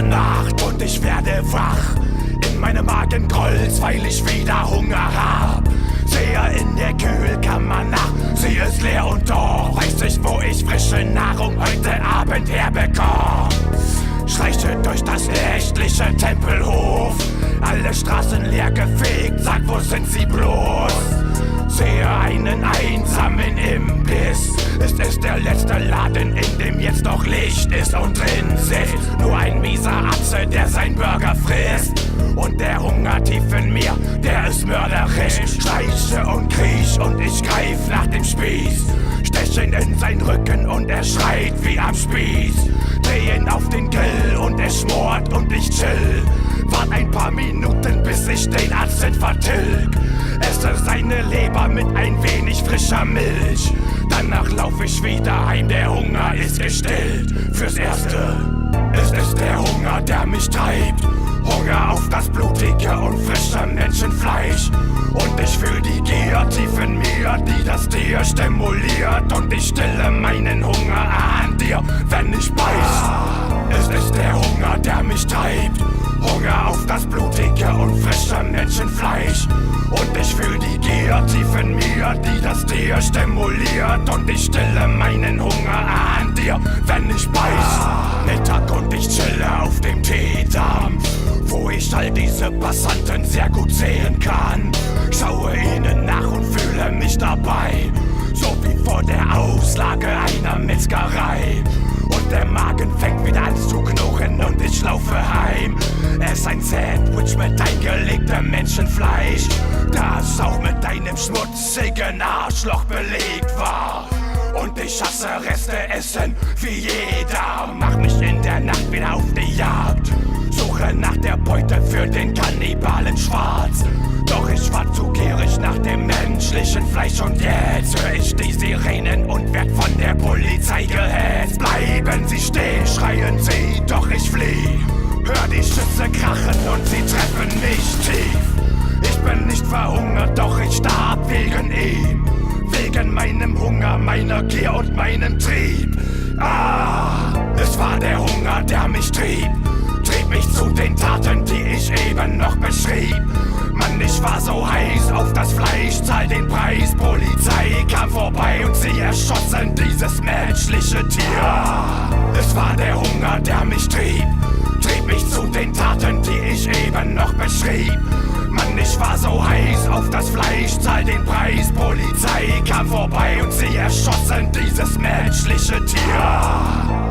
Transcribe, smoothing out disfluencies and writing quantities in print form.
Nacht und ich werde wach. In meinem Magen grollt's, weil ich wieder Hunger hab. Sehe in der Kühlkammer nach, sie ist leer und doch weiß ich, wo ich frische Nahrung heute Abend herbekomm. Schleiche durch das nächtliche Tempelhof, alle Straßen leer gefegt, sag, wo sind sie bloß? Sehe einen einsamen Imbiss, es ist der letzte Laden, in dem jetzt noch Licht ist und drin sitzt nur ein mieser Atze, der sein Burger frisst. Und der Hunger tief in mir, der ist mörderisch. Schleiche und kriech und ich greif nach dem Spieß. Stech ihn in sein Rücken und er schreit wie am Spieß. Dreh ihn auf den Grill und er schmort und ich chill. Wart ein paar Minuten, bis ich den Acid vertilg. Esse seine Leber mit ein wenig frischer Milch. Danach lauf ich wieder heim, der Hunger ist gestillt. Fürs Erste, es ist der Hunger, der mich treibt. Hunger auf das blutige und frische Menschenfleisch. Und ich fühl die Gier tief in mir, die das Tier stimuliert. Und ich stille meinen Hunger an dir, wenn ich beiß. Es ist der Hunger, der mich treibt. Hunger auf das blutige und frische Menschenfleisch. Und ich fühl die Gier tief in mir, die das Tier stimuliert. Und ich stille meinen Hunger an dir, wenn ich beiß. Mittag und ich chille auf dem Teedamm, wo ich all diese Passanten sehr gut sehen kann. Schaue ihnen nach und fühle mich dabei, so wie vor der Auslage einer Metzgerei. Und der Magen fängt wieder an zu knurren und ich laufe heim. Ess ein Sandwich mit eingelegtem Menschenfleisch, das auch mit einem schmutzigen Arschloch belegt war. Und ich hasse Reste essen wie jeder. Mach mich in der Nacht wieder auf die Jagd, suche nach der Beute für den Kannibalen Schwarz. Doch ich war zu gierig nach dem menschlichen Fleisch. Und jetzt hör ich die Sirenen und werd von der Polizei gehetzt. Bleiben sie stehen, schreien sie, doch ich flieh. Hör die Schüsse krachen und sie treffen mich tief. Ich bin nicht verhungert, doch ich starb wegen ihm. Wegen meinem Hunger, meiner Gier und meinem Trieb. Es war der Hunger, der mich trieb. Trieb mich zu den Taten, die ich eben noch beschrieb. Mann, ich war so heiß auf das Fleisch, zahl den Preis. Polizei kam vorbei und sie erschossen dieses menschliche Tier. Es war der Hunger, der mich trieb. Trieb mich zu den Taten, die ich eben noch beschrieb. Mann, ich war so heiß auf das Fleisch, zahl den Preis. Polizei kam vorbei und sie erschossen dieses menschliche Tier.